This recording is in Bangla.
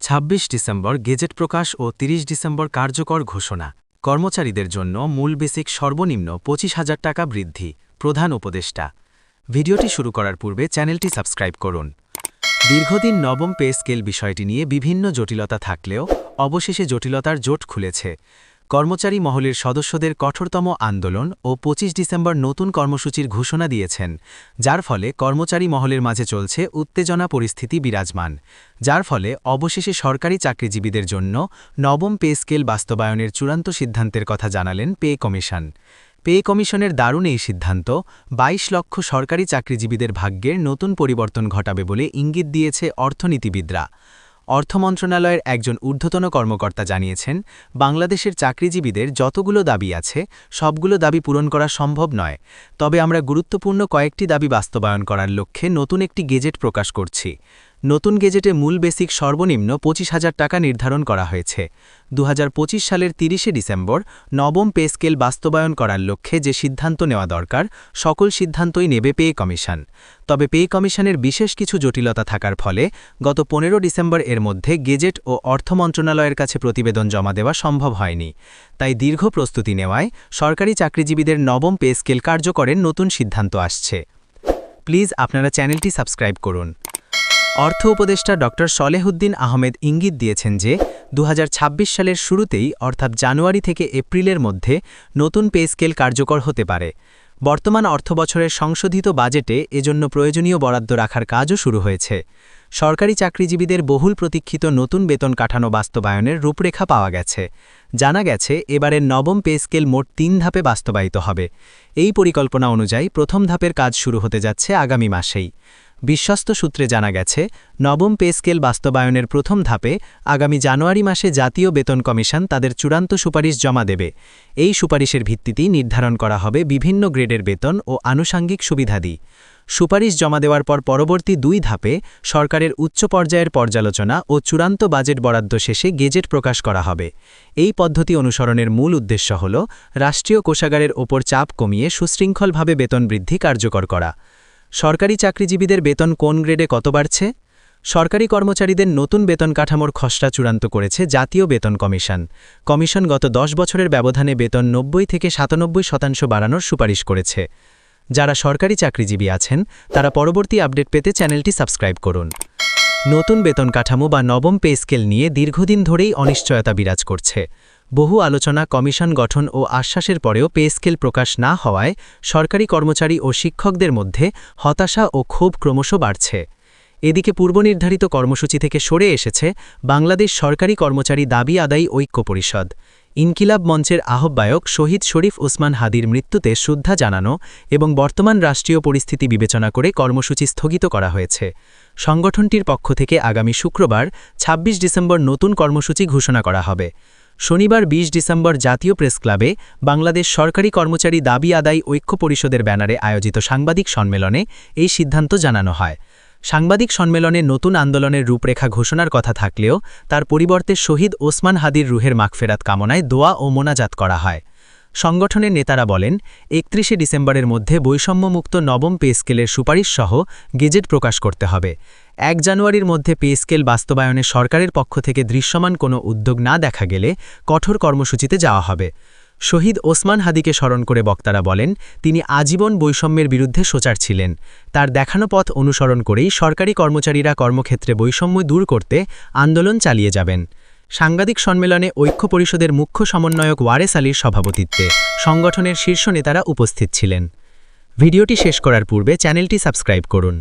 ২৬ ডিসেম্বর গেজেট প্রকাশ ও ৩০ ডিসেম্বর কার্যকর ঘোষণা। কর্মচারীদের জন্য মূল বেসিক সর্বনিম্ন ২৫,০০০ টাকা বৃদ্ধি। প্রধান উপদেষ্টা। ভিডিওটি শুরু করার পূর্বে চ্যানেলটি সাবস্ক্রাইব করুন। দীর্ঘদিন নবম পে স্কেল বিষয়টি নিয়ে বিভিন্ন জটিলতা থাকলেও অবশেষে জটিলতার জোট খুলেছে। কর্মচারী মহলের সদস্যদের কঠোরতম আন্দোলন ও ২৫ ডিসেম্বর নতুন কর্মসূচির ঘোষণা দিয়েছেন, যার ফলে কর্মচারী মহলের মাঝে চলছে উত্তেজনা পরিস্থিতি বিরাজমান, যার ফলে অবশেষে সরকারি চাকরিজীবীদের জন্য নবম পে স্কেল বাস্তবায়নের চূড়ান্ত সিদ্ধান্তের কথা জানালেন পে কমিশন। পে কমিশনের দারুণ এই সিদ্ধান্ত ২২ লক্ষ সরকারি চাকরিজীবীদের ভাগ্যের নতুন পরিবর্তন ঘটাবে বলে ইঙ্গিত দিয়েছে অর্থনীতিবিদরা। অর্থ মন্ত্রণালয়ের একজন ঊর্ধ্বতন কর্মকর্তা জানিয়েছেন, বাংলাদেশের চাকরিজীবীদের যতগুলো দাবি আছে সবগুলো দাবি পূরণ করা সম্ভব নয়, তবে আমরা গুরুত্বপূর্ণ কয়েকটি দাবি বাস্তবায়ন করার লক্ষ্যে নতুন একটি গেজেট প্রকাশ করছি। নতুন গেজেটে মূল বেসিক সর্বনিম্ন ২৫,০০০ টাকা নির্ধারণ করা হয়েছে। ২০২৫ সালের ৩০ ডিসেম্বর নবম পে স্কেল বাস্তবায়ন করার লক্ষ্যে যে সিদ্ধান্ত নেওয়া দরকার সকল সিদ্ধান্তই নেবে পে কমিশন। তবে পে কমিশনের বিশেষ কিছু জটিলতা থাকার ফলে গত ১৫ ডিসেম্বর এর মধ্যে গেজেট ও অর্থ মন্ত্রণালয়ের কাছে প্রতিবেদন জমা দেওয়া সম্ভব হয়নি। তাই দীর্ঘ প্রস্তুতি নেওয়ায় সরকারি চাকরিজীবীদের নবম পে স্কেল কার্যকরের নতুন সিদ্ধান্ত আসছে। প্লিজ আপনারা চ্যানেলটি সাবস্ক্রাইব করুন। অর্থ উপদেষ্টা ড. সলেহউদ্দিন আহমেদ ইঙ্গিত দিয়েছেন যে ২০২৬ সালের শুরুতেই অর্থাৎ জানুয়ারি থেকে এপ্রিলের মধ্যে নতুন পে স্কেল কার্যকর হতে পারে। বর্তমান অর্থবছরের সংশোধিত বাজেটে এজন্য প্রয়োজনীয় বরাদ্দ রাখার কাজও শুরু হয়েছে। সরকারি চাকরিজীবীদের বহুল প্রতীক্ষিত নতুন বেতন কাঠামো বাস্তবায়নের রূপরেখা পাওয়া গেছে। জানা গেছে, এবারের নবম পে স্কেল মোট ৩ ধাপে বাস্তবায়িত হবে। এই পরিকল্পনা অনুযায়ী প্রথম ধাপের কাজ শুরু হতে যাচ্ছে আগামী মাসেই। বিশ্বস্ত সূত্রে জানা গেছে, নবম পে স্কেল বাস্তবায়নের প্রথম ধাপে আগামী জানুয়ারি মাসে জাতীয় বেতন কমিশন তাদের চূড়ান্ত সুপারিশ জমা দেবে। এই সুপারিশের ভিত্তিতেই নির্ধারণ করা হবে বিভিন্ন গ্রেডের বেতন ও আনুষাঙ্গিক সুবিধাদি। সুপারিশ জমা দেওয়ার পর পরবর্তী ২ ধাপে সরকারের উচ্চ পর্যায়ের পর্যালোচনা ও চূড়ান্ত বাজেট বরাদ্দ শেষে গেজেট প্রকাশ করা হবে। এই পদ্ধতি অনুসরণের মূল উদ্দেশ্য হল রাষ্ট্রীয় কোষাগারের ওপর চাপ কমিয়ে সুশৃঙ্খলভাবে বেতন বৃদ্ধি কার্যকর করা। সরকারি চাকরিজীবীদের বেতন কোন গ্রেডে কত বাড়ছে? সরকারি কর্মচারীদের নতুন বেতন কাঠামোর খসড়া চূড়ান্ত করেছে জাতীয় বেতন কমিশন। কমিশন গত ১০ বছরের ব্যবধানে বেতন ৯০ থেকে ৯৭% বাড়ানোর সুপারিশ করেছে। যারা সরকারি চাকরিজীবী আছেন তারা পরবর্তী আপডেট পেতে চ্যানেলটি সাবস্ক্রাইব করুন। নতুন বেতন কাঠামো বা নবম পে স্কেল নিয়ে দীর্ঘদিন ধরেই অনিশ্চয়তা বিরাজ করছে। বহু আলোচনা, কমিশন গঠন ও আশ্বাসের পরেও পে স্কেল প্রকাশ না হওয়ায় সরকারি কর্মচারী ও শিক্ষকদের মধ্যে হতাশা ও ক্ষোভ ক্রমশ বাড়ছে। এদিকে পূর্বনির্ধারিত কর্মসূচি থেকে সরে এসেছে বাংলাদেশ সরকারি কর্মচারী দাবি আদায়ী ঐক্য পরিষদ। ইনকিলাব মঞ্চের আহ্বায়ক শহীদ শরীফ ওসমান হাদির মৃত্যুতে শ্রদ্ধা জানানো এবং বর্তমান রাষ্ট্রীয় পরিস্থিতি বিবেচনা করে কর্মসূচি স্থগিত করা হয়েছে। সংগঠনটির পক্ষ থেকে আগামী শুক্রবার ২৬ ডিসেম্বর নতুন কর্মসূচি ঘোষণা করা হবে। শনিবার ২০ ডিসেম্বর জাতীয় প্রেস ক্লাবে বাংলাদেশ সরকারি কর্মচারী দাবি আদায় ঐক্য পরিষদের ব্যানারে আয়োজিত সাংবাদিক সম্মেলনে এই সিদ্ধান্ত জানানো হয়। সাংবাদিক সম্মেলনে নতুন আন্দোলনের রূপরেখা ঘোষণার কথা থাকলেও তার পরিবর্তে শহীদ ওসমান হাদির রুহের মাগফেরাত কামনায় দোয়া ও মোনাজাত করা হয়। সংগঠনের নেতারা বলেন, ৩১ ডিসেম্বরের মধ্যে বৈষম্যমুক্ত নবম পে স্কেলের সুপারিশ সহ গেজেট প্রকাশ করতে হবে। ১ জানুয়ারির মধ্যে পে স্কেল বাস্তবায়নে সরকারের পক্ষ থেকে দৃশ্যমান কোনো উদ্যোগ না দেখা গেলে কঠোর কর্মসূচিতে যাওয়া হবে। শহীদ ওসমান হাদিকে স্মরণ করে বক্তারা বলেন, তিনি আজীবন বৈষম্যের বিরুদ্ধে সোচ্চার ছিলেন। তার দেখানো পথ অনুসরণ করেই সরকারি কর্মচারীরা কর্মক্ষেত্রে বৈষম্য দূর করতে আন্দোলন চালিয়ে যাবেন। সাংবাদিক সম্মেলনে ঐক্য পরিষদের মুখ্য সমন্বয়ক ওয়ারেস আলীর সভাপতিত্বে সংগঠনের শীর্ষ নেতারা উপস্থিত ছিলেন। ভিডিওটি শেষ করার পূর্বে চ্যানেলটি সাবস্ক্রাইব করুন।